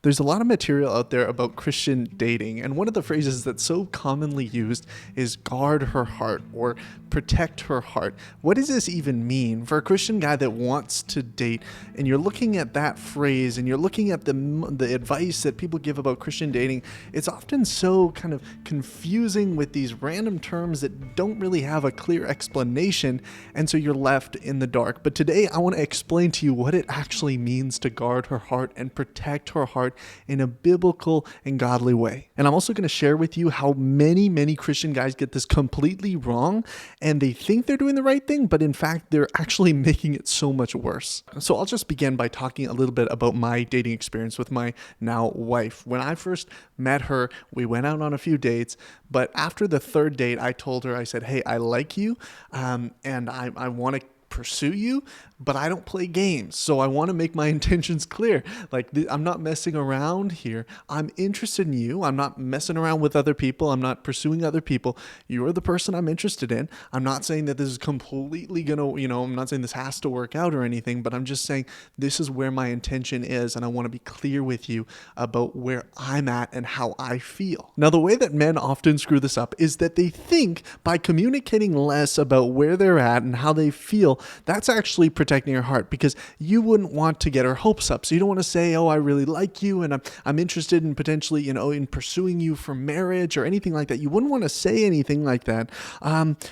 There's a lot of material out there about Christian dating, and one of the phrases that's so commonly used is guard her heart or protect her heart. What does this even mean for a Christian guy that wants to date? And you're looking at that phrase and you're looking at the advice that people give about Christian dating. It's often so kind of confusing with these random terms that don't really have a clear explanation, and so you're left in the dark. But today I want to explain to you what it actually means to guard her heart and protect her heart in a biblical and godly way. And I'm also going to share with you how many Christian guys get this completely wrong, and they think they're doing the right thing, but in fact, they're actually making it so much worse. So I'll just begin by talking a little bit about my dating experience with my now wife. When I first met her, we went out on a few dates, but after the third date, I told her, I said, hey, I like you, and I want to pursue you, but I don't play games. So I want to make my intentions clear. I'm not messing around here. I'm interested in you. I'm not messing around with other people. I'm not pursuing other people. You're the person I'm interested in. I'm not saying that this is completely I'm not saying this has to work out or anything, but I'm just saying this is where my intention is, and I want to be clear with you about where I'm at and how I feel. Now, the way that men often screw this up is that they think by communicating less about where they're at and how they feel, that's actually protecting her heart, because you wouldn't want to get her hopes up. So you don't want to say, oh, I really like you and I'm interested in potentially, in pursuing you for marriage or anything like that. You wouldn't want to say anything like that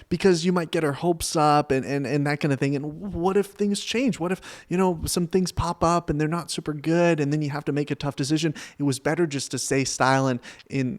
because you might get her hopes up and that kind of thing. And what if things change? What if, some things pop up and they're not super good and then you have to make a tough decision? It was better just to stay silent in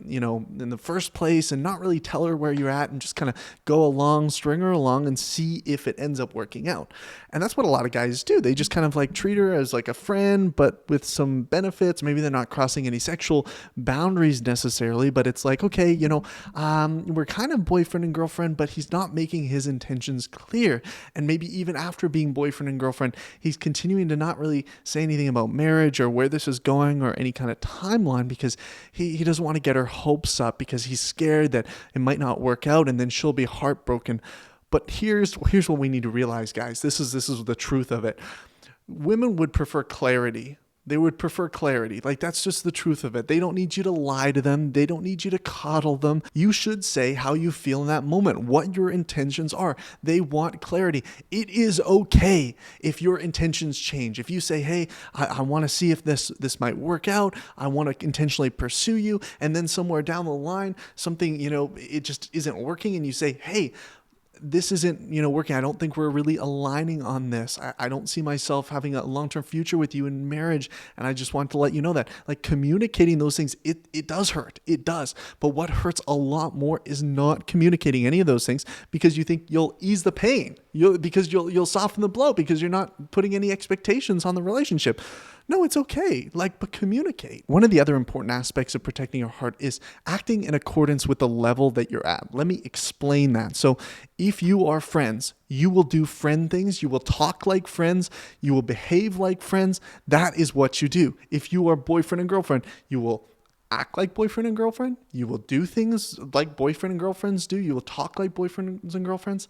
the first place and not really tell her where you're at and just kind of go along, string her along and see if it ends up working out. And that's what a lot of guys do. They just kind of treat her as like a friend, but with some benefits. Maybe they're not crossing any sexual boundaries necessarily, but it's like, okay, we're kind of boyfriend and girlfriend, but he's not making his intentions clear. And maybe even after being boyfriend and girlfriend, he's continuing to not really say anything about marriage or where this is going or any kind of timeline, because he doesn't want to get her hopes up, because he's scared that it might not work out and then she'll be heartbroken. But here's what we need to realize, guys. This is the truth of it. Women would prefer clarity. They would prefer clarity. That's just the truth of it. They don't need you to lie to them. They don't need you to coddle them. You should say how you feel in that moment, what your intentions are. They want clarity. It is okay if your intentions change. If you say, hey, I want to see if this might work out. I want to intentionally pursue you. And then somewhere down the line, something, it just isn't working. And you say, hey, this isn't, working. I don't think we're really aligning on this. I don't see myself having a long-term future with you in marriage. And I just want to let you know that communicating those things, it does hurt. It does. But what hurts a lot more is not communicating any of those things, because you think you'll ease the pain. You'll soften the blow because you're not putting any expectations on the relationship. No, it's okay. But communicate. One of the other important aspects of protecting your heart is acting in accordance with the level that you're at. Let me explain that. So if you are friends, you will do friend things. You will talk like friends. You will behave like friends. That is what you do. If you are boyfriend and girlfriend, you will act like boyfriend and girlfriend. You will do things like boyfriend and girlfriends do. You will talk like boyfriends and girlfriends.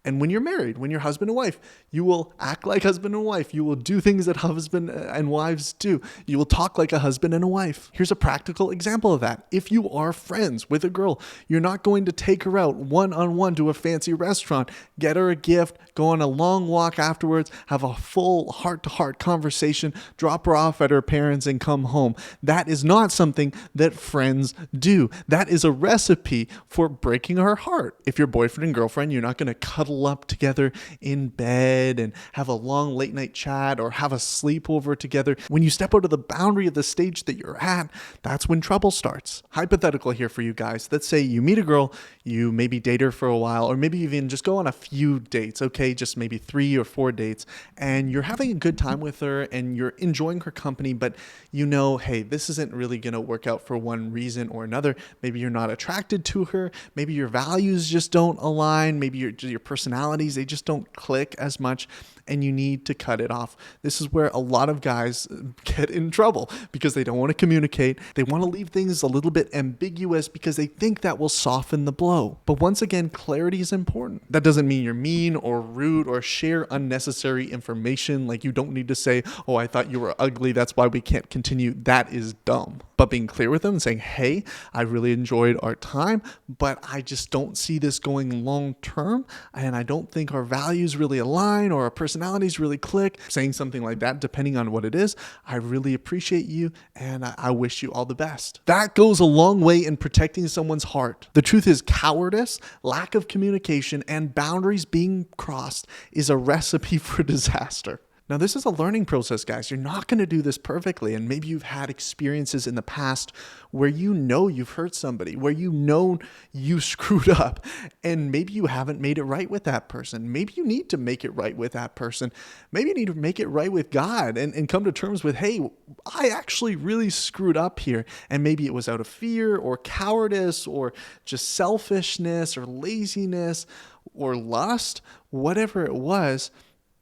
And when you're married, when you're husband and wife, you will act like husband and wife. You will do things that husband and wives do. You will talk like a husband and a wife. Here's a practical example of that. If you are friends with a girl, you're not going to take her out one-on-one to a fancy restaurant, get her a gift, go on a long walk afterwards, have a full heart-to-heart conversation, drop her off at her parents, and come home. That is not something that friends do. That is a recipe for breaking her heart. If you're boyfriend and girlfriend, you're not going to cuddle up together in bed and have a long late night chat or have a sleepover together. When you step out of the boundary of the stage that you're at, that's when trouble starts. Hypothetical here for you guys. Let's say you meet a girl, you maybe date her for a while, or maybe even just go on a few dates, okay? Just maybe 3 or 4 dates, and you're having a good time with her and you're enjoying her company, but hey, this isn't really going to work out for one reason or another. Maybe you're not attracted to her. Maybe your values just don't align. Maybe your personality personalities, they just don't click as much, and you need to cut it off. This is where a lot of guys get in trouble because they don't want to communicate. They want to leave things a little bit ambiguous because they think that will soften the blow. But once again, clarity is important. That doesn't mean you're mean or rude or share unnecessary information. Like, you don't need to say, oh, I thought you were ugly, that's why we can't continue. That is dumb. But being clear with them and saying, hey, I really enjoyed our time, but I just don't see this going long term, and I don't think our values really align or our personalities really click. Saying something like that, depending on what it is, I really appreciate you and I wish you all the best. That goes a long way in protecting someone's heart. The truth is, cowardice, lack of communication, and boundaries being crossed is a recipe for disaster. Now, this is a learning process, guys. You're not going to do this perfectly. And maybe you've had experiences in the past where you know you've hurt somebody, where you know you screwed up, and maybe you haven't made it right with that person. Maybe you need to make it right with that person. Maybe you need to make it right with God and come to terms with, hey, I actually really screwed up here. And maybe it was out of fear or cowardice or just selfishness or laziness or lust, whatever it was.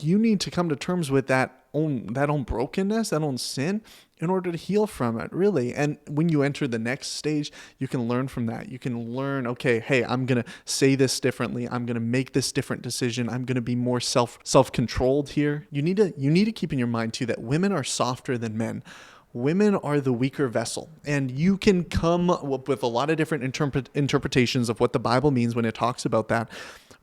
You need to come to terms with that own brokenness, that own sin, in order to heal from it, really. And when you enter the next stage, you can learn from that. You can learn, okay, hey, I'm going to say this differently. I'm going to make this different decision. I'm going to be more self-controlled here. You need to keep in your mind too that women are softer than men. Women are the weaker vessel, and you can come up with a lot of different interpretations of what the Bible means when it talks about that.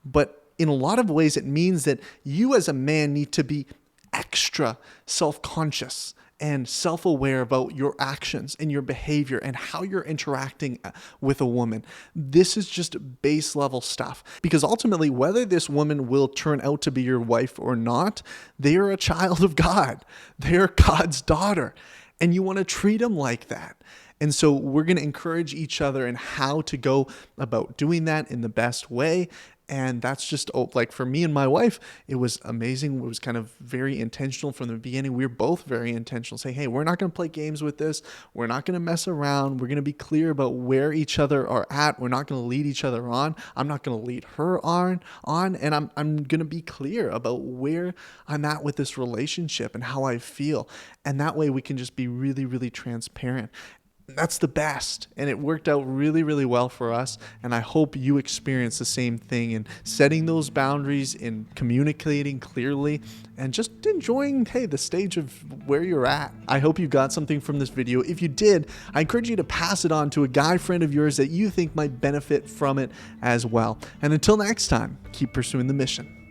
But in a lot of ways, it means that you as a man need to be extra self-conscious and self-aware about your actions and your behavior and how you're interacting with a woman. This is just base level stuff, because ultimately, whether this woman will turn out to be your wife or not, they are a child of God. They're God's daughter, and you want to treat them like that. And so we're going to encourage each other in how to go about doing that in the best way. And that's just, like, for me and my wife, it was amazing. It was kind of very intentional from the beginning. We were both very intentional, saying, hey, we're not going to play games with this. We're not going to mess around. We're going to be clear about where each other are at. We're not going to lead each other on. I'm not going to lead her on. And I'm going to be clear about where I'm at with this relationship and how I feel. And that way we can just be really, really transparent. That's the best. And it worked out really, really well for us. And I hope you experience the same thing in setting those boundaries, in communicating clearly, and just enjoying, hey, the stage of where you're at. I hope you got something from this video. If you did, I encourage you to pass it on to a guy friend of yours that you think might benefit from it as well. And until next time, keep pursuing the mission.